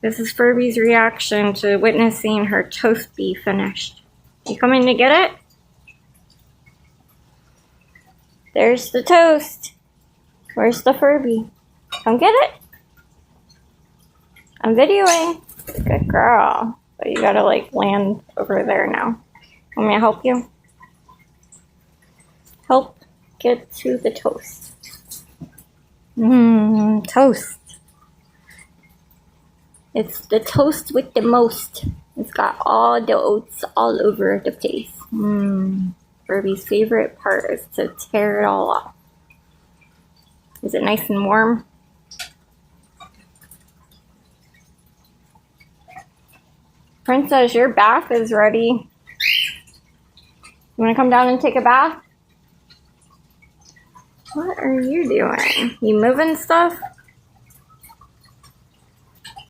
This is Furby's reaction to witnessing her toast be finished. You coming to get it? There's the toast. Where's the Furby? Come get it. I'm videoing. Good girl. But you gotta like land over there now. Want me to help you? Help get to the toast. Toast. It's the toast with the most. It's got all the oats all over the place. Furby's favorite part is to tear it all off. Is it nice and warm? Princess, your bath is ready. You want to come down and take a bath? What are you doing? You moving stuff?